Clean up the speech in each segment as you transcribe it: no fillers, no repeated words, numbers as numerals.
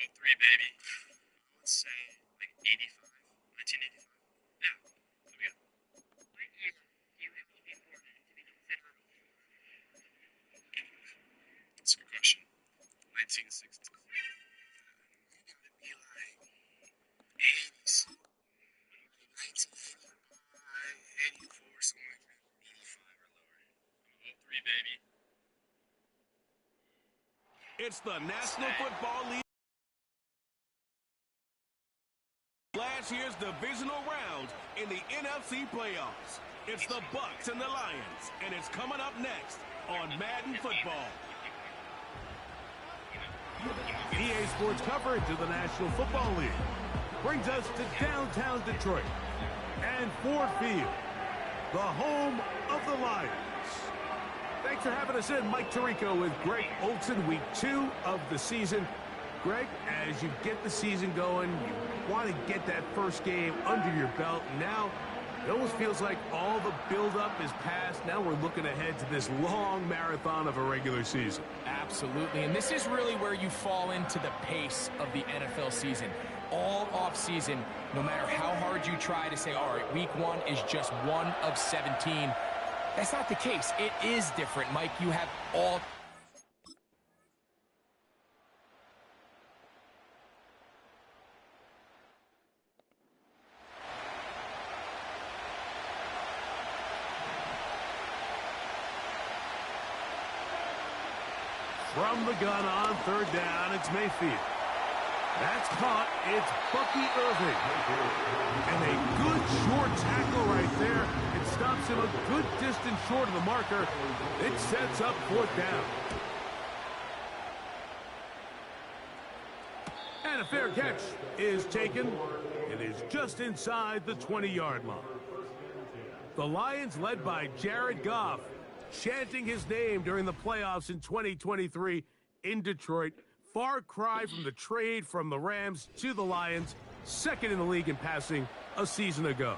03, baby. Let's say like 85, 1985. Yeah, there we go. What year do you have to be born in to be considered old? That's a good question. 1960. You gotta be like 80s. 1985, 84, something like that. 85 or lower. I'm 03, baby. It's the National Football League. Last year's divisional round in the NFC playoffs. It's the Bucs and the Lions, and it's coming up next on Madden Football. EA Sports coverage of the National Football League brings us to downtown Detroit and Ford Field, the home of the Lions. Thanks for having us in. Mike Tirico with Greg Olson, week 2 of the season. Greg, as you get the season going, you want to get that first game under your belt. Now, it almost feels like all the buildup is past. Now we're looking ahead to this long marathon of a regular season. Absolutely, and this is really where you fall into the pace of the NFL season. All off-season, no matter how hard you try to say, all right, week 1 is just 1 of 17. That's not the case. It is different, Mike. You have all... From the gun on third down, it's Mayfield. That's caught. It's Bucky Irving. And a good short tackle right there. It stops him a good distance short of the marker. It sets up fourth down. And a fair catch is taken. It is just inside the 20-yard line. The Lions, led by Jared Goff, chanting his name during the playoffs in 2023 in Detroit. Far cry from the trade from the Rams to the Lions, second in the league in passing a season ago.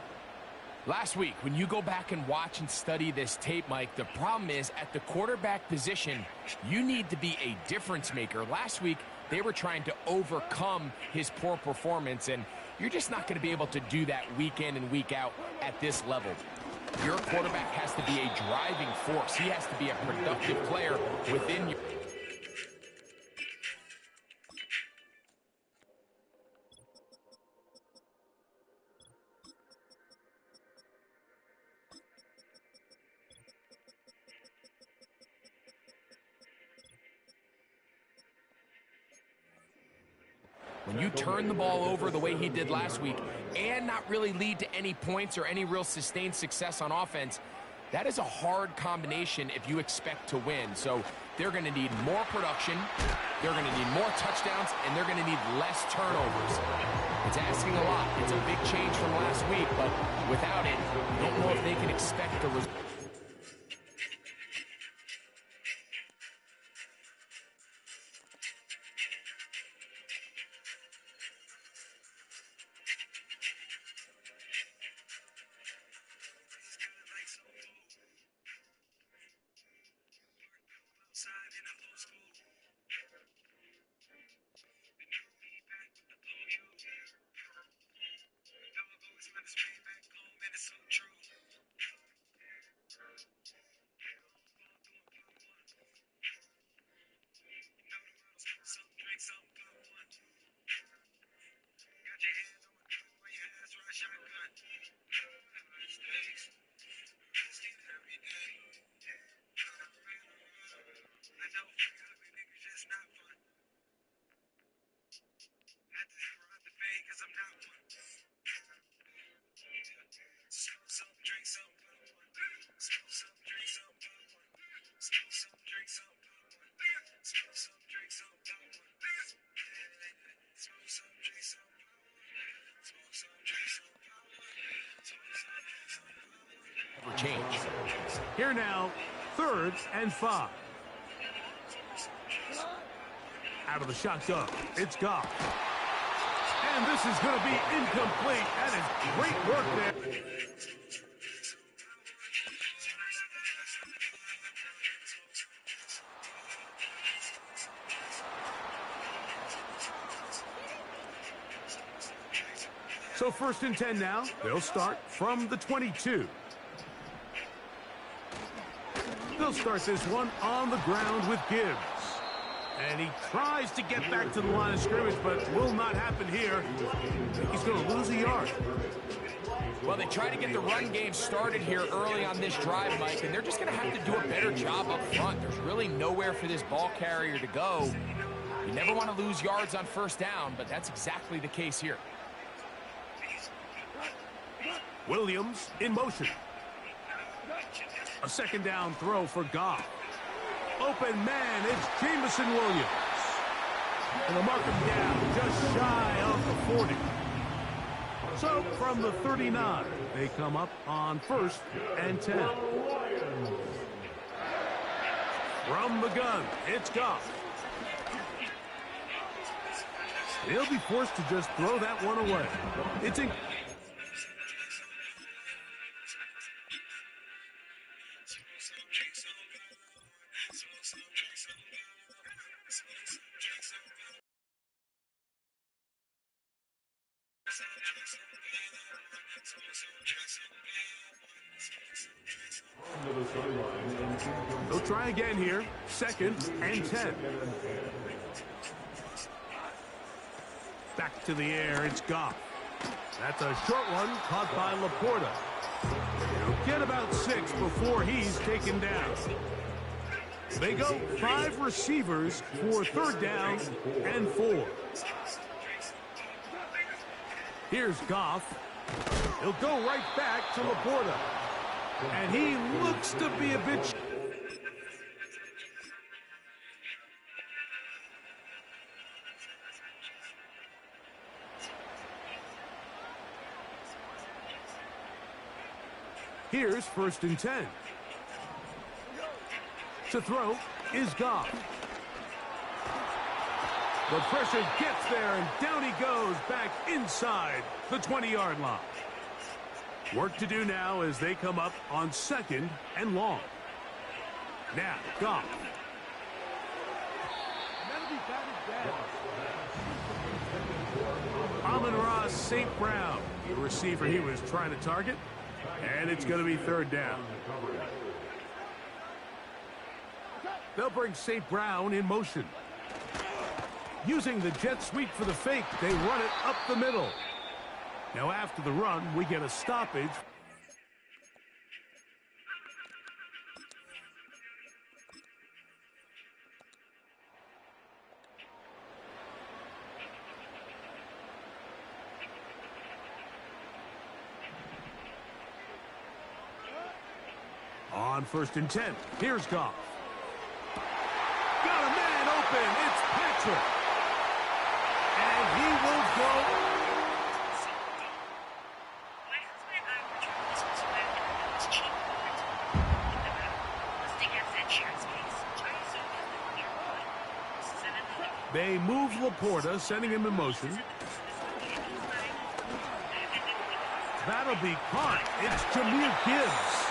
Last week, when you go back and watch and study this tape, Mike, the problem is at the quarterback position, you need to be a difference maker. Last week, they were trying to overcome his poor performance, and you're just not going to be able to do that week in and week out at this level. Your quarterback has to be a driving force. He has to be a productive player within your... When you turn the ball over the way he did last week and not really lead to any points or any real sustained success on offense, that is a hard combination if you expect to win. So they're going to need more production, they're going to need more touchdowns, and they're going to need less turnovers. It's asking a lot. It's a big change from last week, but without it, I don't know if they can expect the result. Change. Here now, 3rd and 5. Out of the shotgun, it's Goff. And this is going to be incomplete. That is great work there. So 1st and 10 now. They'll start from the 22. They'll start this one on the ground with Gibbs. And he tries to get back to the line of scrimmage, but will not happen here. He's going to lose a yard. Well, they try to get the run game started here early on this drive, Mike, and they're just going to have to do a better job up front. There's really nowhere for this ball carrier to go. You never want to lose yards on 1st down, but that's exactly the case here. Williams in motion. A 2nd down throw for Goff. Open man, it's Jamison Williams. And they'll mark him down just shy of the 40. So from the 39, they come up on 1st and 10. From the gun, it's Goff. They'll be forced to just throw that one away. It's in. They'll try again here. 2nd and 10. Back to the air, it's Goff. That's a short one caught by Laporta. He'll get about 6 before he's taken down. They go 5 receivers for 3rd down and 4. Here's Goff. He'll go right back to Laporta. And he looks to be a bit. Here's 1st and 10. To throw is Goff. The pressure gets there, and down he goes back inside the 20-yard line. Work to do now as they come up on 2nd and long. Now, Goff. Amon-Ra St. Brown, the receiver he was trying to target. And it's going to be 3rd down. They'll bring St. Brown in motion. Using the jet sweep for the fake, they run it up the middle. Now after the run, we get a stoppage. On 1st and 10, here's Goff. Got a man open, it's Patrick. And he will go. My husband and I were trying to swim and it was cheap listing as insurance case. I assume it's nearby. They move Laporta, sending him in motion. That'll be caught. It's Jahmyr Gibbs.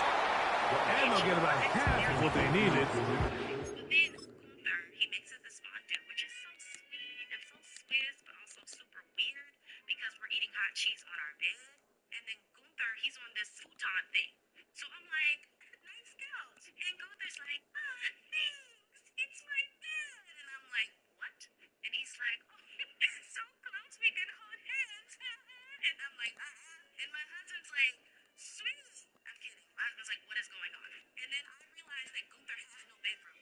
And they'll get about half of what they needed. But then Gunther, he makes it this fondue, which is so sweet and so Swiss, but also super weird because we're eating hot cheese on our bed. And then Gunther, he's on this futon thing. So I'm like, nice girls. And Gunther's like, thanks. It's my dad. And I'm like, what? And he's like, oh, so close we can hold hands. And I'm like, And my husband's like, sweet. I'm kidding. I was like, what is going on? And then I realized that Gunther has no bedroom.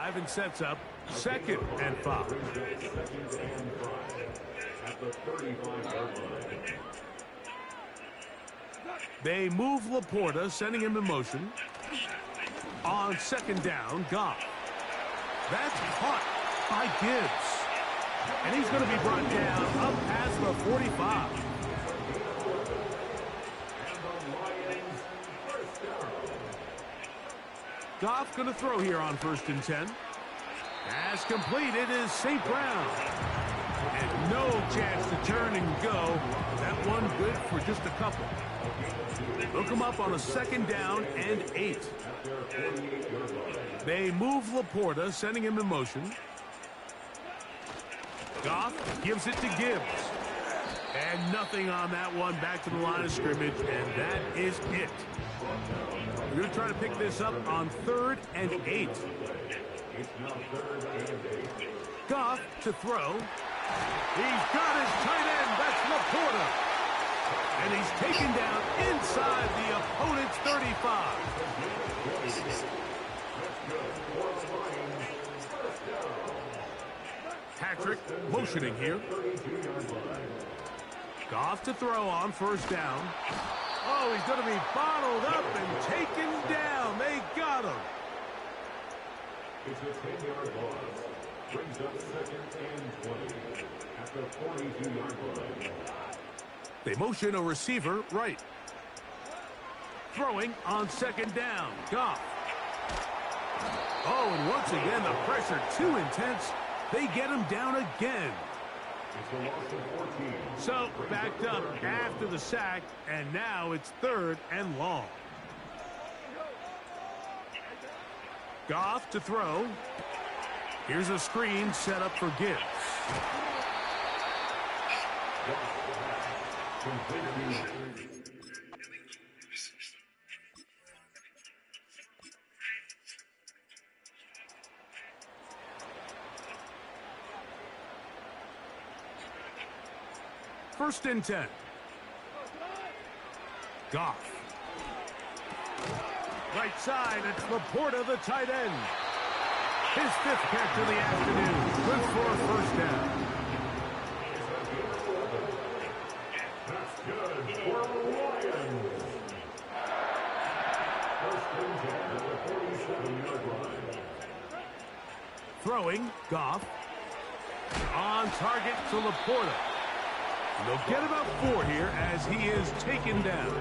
5 and sets up 2nd and 5. They move Laporta, sending him in motion. On 2nd down, Goff. That's caught by Gibbs. And he's going to be brought down up past the 45. Goff going to throw here on 1st and 10. Pass completed is St. Brown. And no chance to turn and go. That one good for just a couple. Look him up on a 2nd down and 8. They move Laporta, sending him in motion. Goff gives it to Gibbs. And nothing on that one. Back to the line of scrimmage, and that is it. We're going to try to pick this up on 3rd and 8. Goff to throw. He's got his tight end. That's Laporta. And he's taken down inside the opponent's 35. Patrick motioning here. Goff to throw on 1st down. Oh, he's going to be bottled up and taken down. They got him. It's a 10-yard loss. Brings up 2nd and 20 at the 42-yard line. They motion a receiver right. Throwing on 2nd down. Goff. Oh, and once again, the pressure too intense. They get him down again. So, backed up after the sack, and now it's 3rd and long. Goff to throw. Here's a screen set up for Gibbs. First and 10. Goff. Right side, it's Laporta, the tight end. His 5th catch of the afternoon. Good for a 1st down. That's good for Lions. First and 10 at the 47-yard line. Throwing, Goff. On target to Laporta. They'll get about 4 here as he is taken down.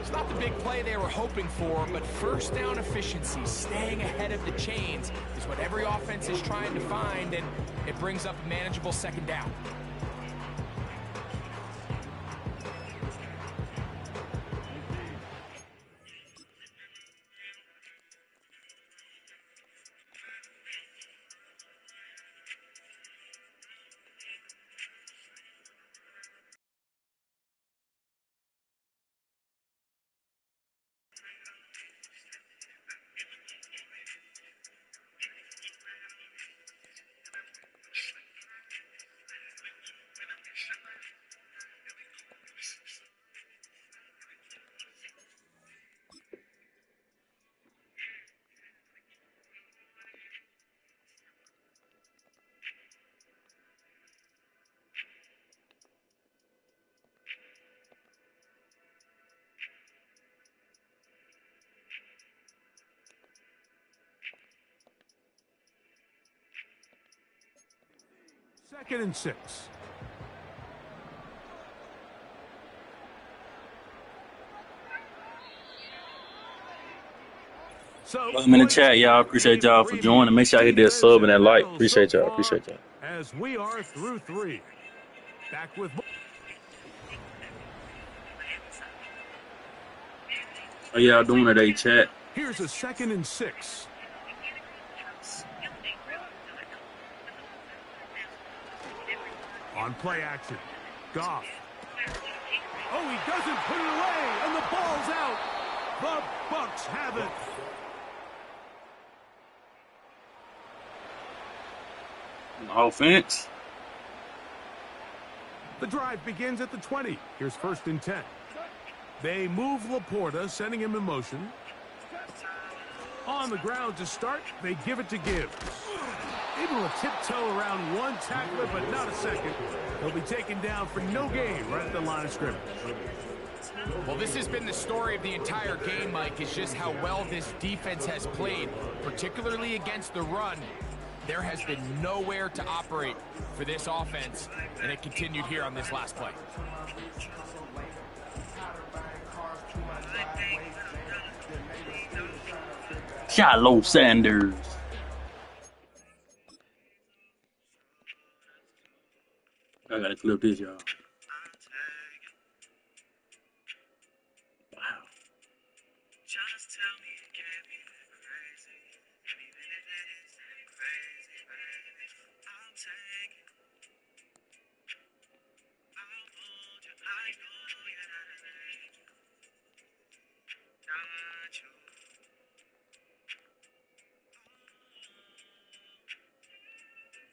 It's not the big play they were hoping for, but 1st down efficiency, staying ahead of the chains, is what every offense is trying to find, and it brings up a manageable 2nd down. Second and 6. Welcome in the chat, y'all. Appreciate y'all for joining. Make sure I hit that sub and that like. Appreciate y'all. Appreciate y'all. As we are through 3. Back with. How y'all doing today, chat? Here's a 2nd and 6. On play action, Goff. Oh, he doesn't put it away, and the ball's out. The Bucs have it. Offense. The drive begins at the 20. Here's 1st and 10. They move Laporta, sending him in motion. On the ground to start, they give it to Gibbs. Able to tiptoe around one tackler, but not a second. He'll be taken down for no gain right at the line of scrimmage. Well, this has been the story of the entire game, Mike, is just how well this defense has played, particularly against the run. There has been nowhere to operate for this offense, and it continued here on this last play. Shiloh Sanders. I gotta clip this, y'all. Wow. Just tell me you can't be crazy. Even if it is crazy, baby. I'll take it. I'll hold you. I know you're not an angel. Not you.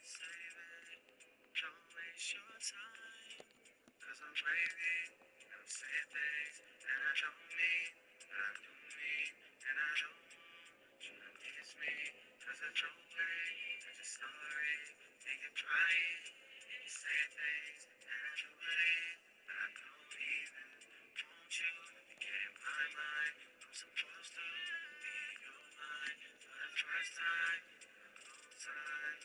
Save it. Don't waste your time. 'Cause I'm crazy. I'm saying things that I don't mean. I do mean, and I don't want you to miss me. 'Cause there's no way that you're sorry. And you're crying. And you say things that I do believe. But I don't even want you to get in my mind. I'm supposed to be in your mind for the first time in a long time.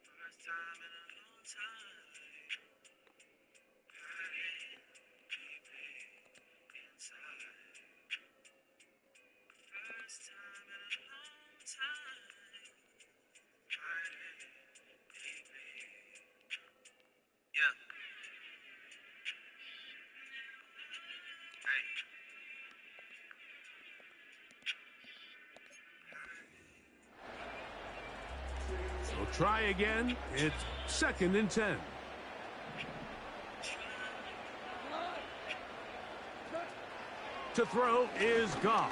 First time in a long time. Hurting deeply inside. First time in a long time. Hurting deeply. Yeah. Hey. So try again. It's 2nd and 10. To throw is Goff.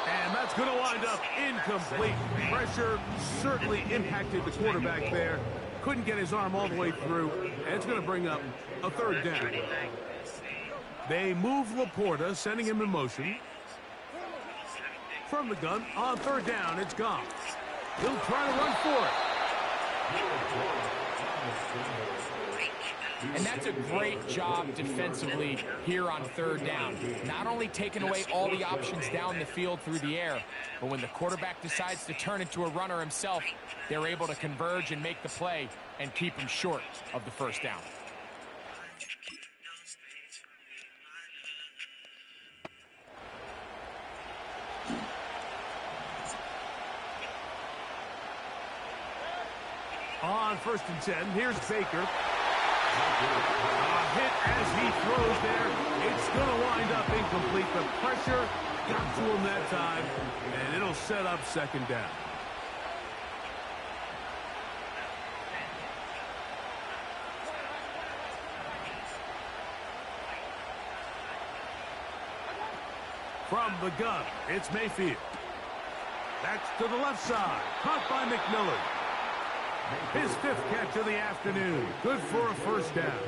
And that's going to wind up incomplete. Pressure certainly impacted the quarterback there. Couldn't get his arm all the way through. And it's going to bring up a 3rd down. They move Laporta, sending him in motion. From the gun, on 3rd down, it's Goff. He'll try to run for it. And that's a great job defensively here on 3rd down. Not only taking away all the options down the field through the air, but when the quarterback decides to turn into a runner himself, they're able to converge and make the play and keep him short of the 1st down. On 1st and 10, here's Baker. A hit as he throws there. It's going to wind up incomplete. The pressure got to him that time, and it'll set up 2nd down. From the gun, it's Mayfield. That's to the left side. Caught by McMillan. His 5th catch of the afternoon. Good for a 1st down.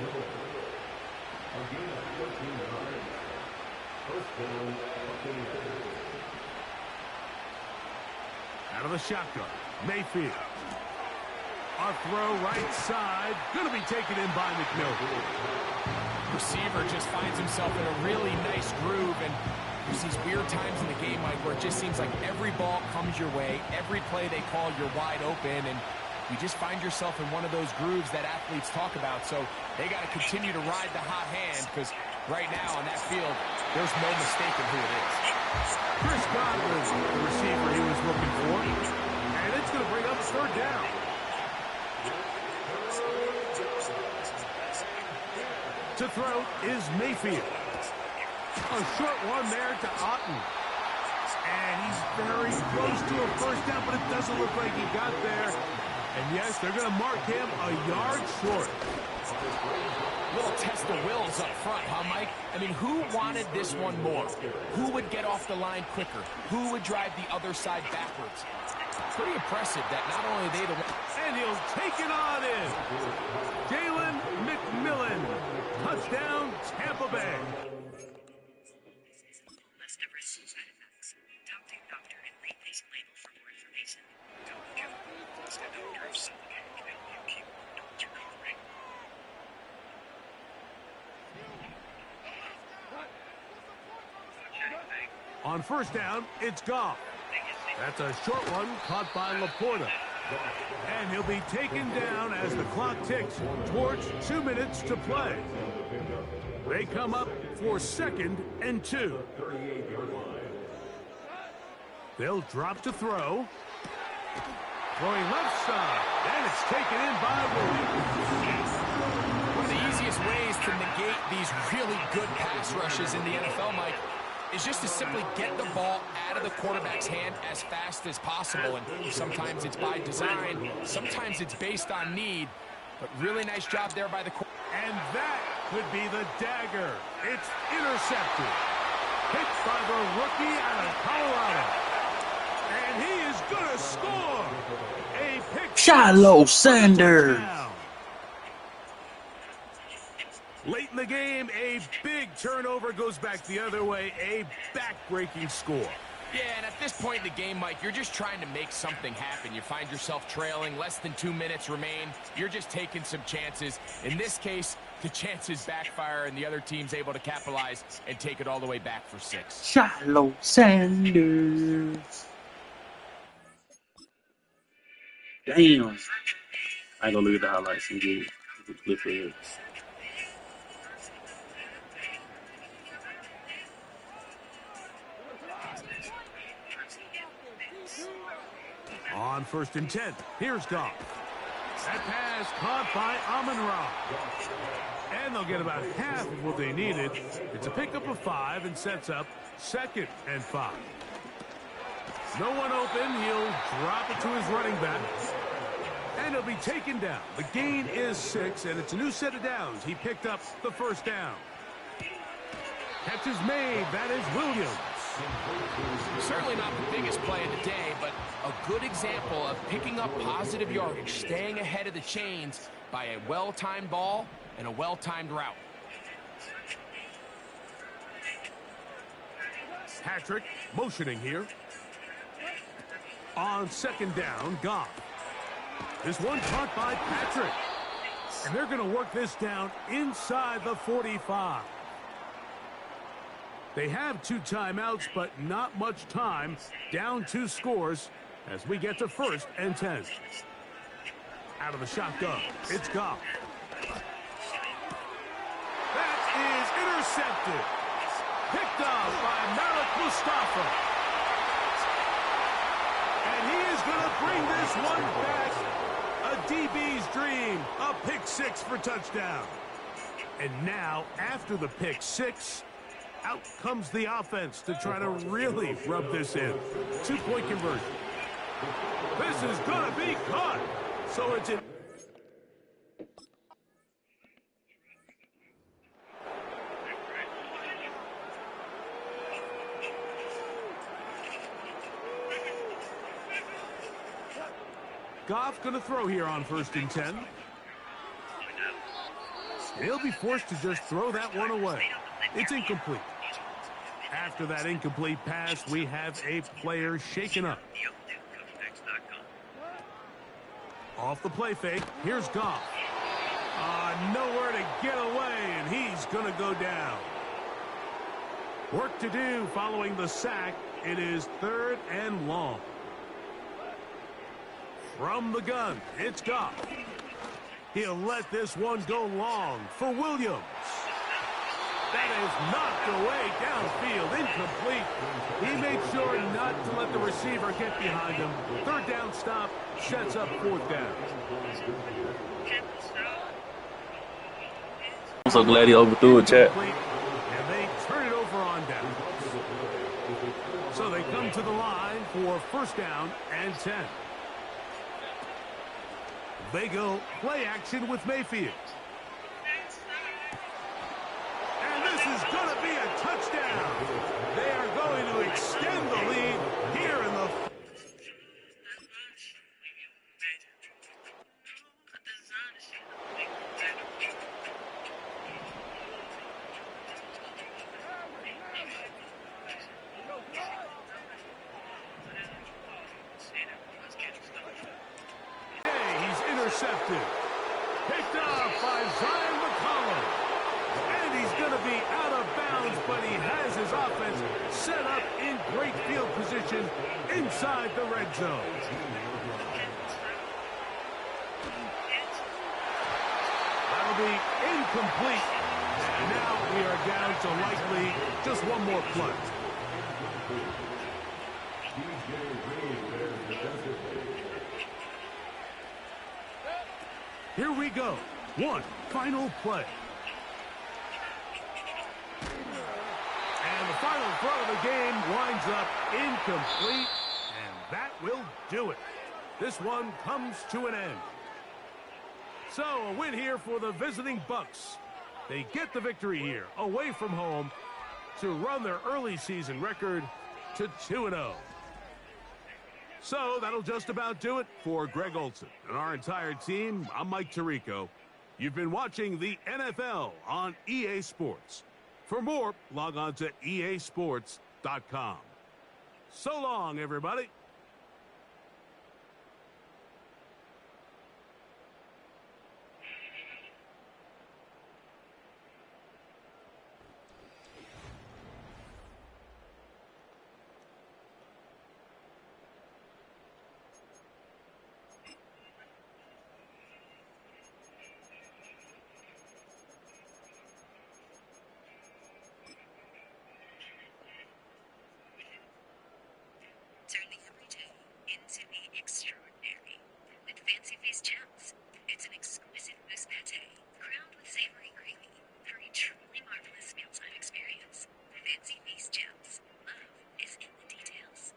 Out of the shotgun, Mayfield. A throw right side. Going to be taken in by McMillan. Receiver just finds himself in a really nice groove, and there's these weird times in the game, Mike, where it just seems like every ball comes your way. Every play they call, you're wide open, and you just find yourself in one of those grooves that athletes talk about. So they got to continue to ride the hot hand, because right now on that field, there's no mistaking who it is. Chris Godwin, the receiver he was looking for. And it's going to bring up a 3rd down. To throw is Mayfield. A short one there to Otten. And he's very close to a 1st down, but it doesn't look like he got there. And yes, they're going to mark him a yard short. Little test of wills up front, huh, Mike? I mean, who wanted this one more? Who would get off the line quicker? Who would drive the other side backwards? Pretty impressive that not only are they the one. And he'll take it on in. Jalen McMillan. Touchdown, Tampa Bay. List of risk side effects. Talk to your doctor and read patient label for more information. Don't kill me. Ask a doctor if Suffocate can help you keep your covering. On first down, it's Goff. That's a short one caught by Laporta. And he'll be taken down as the clock ticks towards 2 minutes to play. They come up for 2nd and 2. They'll drop to throw. Throwing left side, and it's taken in by Williams. One of the easiest ways to negate these really good pass rushes in the NFL, Mike, is just to simply get the ball out of the quarterback's hand as fast as possible. And sometimes it's by design, sometimes it's based on need. But really nice job there by the quarterback. And that could be the dagger. It's intercepted. Hit by the rookie out of Colorado. And he is going to score. A pick. Shiloh Sanders. Late in the game, a big turnover goes back the other way. A back-breaking score. Yeah, and at this point in the game, Mike, you're just trying to make something happen. You find yourself trailing, less than 2 minutes remain. You're just taking some chances. In this case, the chances backfire, and the other team's able to capitalize and take it all the way back for 6. Shiloh Sanders. Damn. I ain't gonna look at the highlights and get the clip for it. On 1st and 10, here's Goff. That pass caught by Amon-Ra. And they'll get about half of what they needed. It's a pickup of 5 and sets up 2nd and 5. No one open. He'll drop it to his running back. And he'll be taken down. The gain is 6, and it's a new set of downs. He picked up the 1st down. Catch is made. That is Williams. Certainly not the biggest play of the day, but a good example of picking up positive yardage, staying ahead of the chains by a well-timed ball and a well-timed route. Patrick motioning here. On 2nd down, Goff. This one caught by Patrick. And they're going to work this down inside the 45. They have 2 timeouts, but not much time. Down 2 scores as we get to 1st and 10. Out of the shotgun, it's Goff. That is intercepted. Picked up by Malik Mustafa. And he is going to bring this one back. A DB's dream. A pick 6 for touchdown. And now, after the pick 6, out comes the offense to try to really rub this in. 2-point conversion. This is going to be caught. So it's in. Goff going to throw here on 1st and 10. He'll be forced to just throw that one away. It's incomplete. After that incomplete pass, we have a player shaken up. Off the play fake, here's Goff. Nowhere to get away, and he's going to go down. Work to do following the sack. It is 3rd and long. From the gun, it's Goff. He'll let this one go long for Williams. That is knocked away downfield, incomplete. He made sure not to let the receiver get behind him. 3rd down stop sets up 4th down. I'm so glad he overthrew it, chat. And they turn it over on down. So they come to the line for 1st down and 10. They go play action with Mayfield. And this is going to be a touchdown. They are going to extend the lead here in the... intercepted. Picked off by Zion McCollum. And he's going to be out of bounds, but he has his offense set up in great field position inside the red zone. That'll be incomplete. And now we are down to likely just one more play. Here we go. One final play. And the final throw of the game winds up incomplete. And that will do it. This one comes to an end. So a win here for the visiting Bucks. They get the victory here away from home to run their early season record to 2-0. So that'll just about do it for Greg Olson and our entire team. I'm Mike Tirico. You've been watching the NFL on EA Sports. For more, log on to easports.com. So long, everybody. Turn the everyday into the extraordinary with Fancy Feast Gems. It's an exquisite mousse pate crowned with savory gravy for a truly marvelous mealtime experience. Fancy Feast Gems. Love is in the details.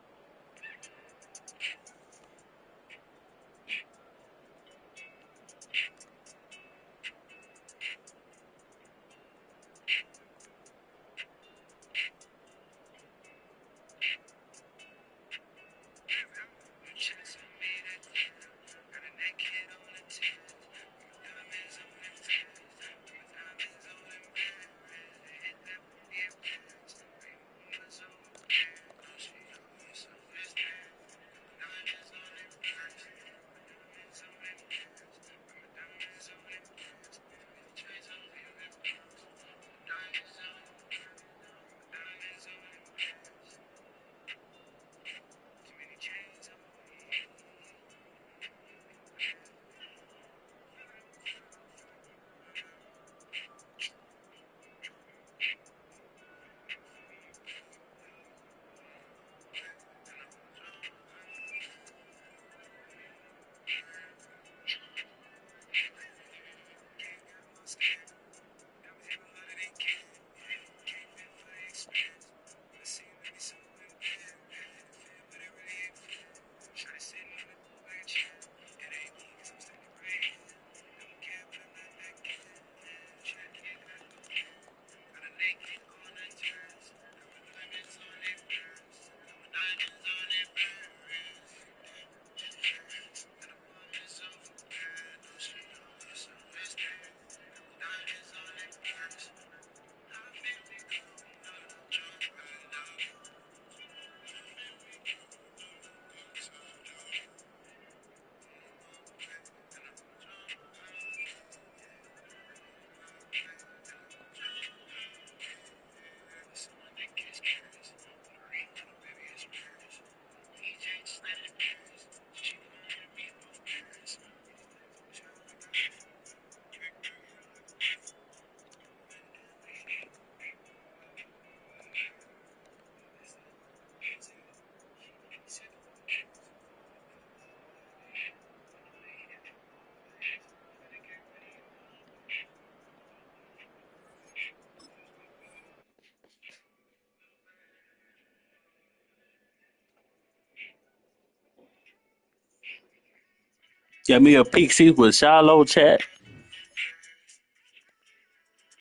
Got me a peek see with Shiloh chat.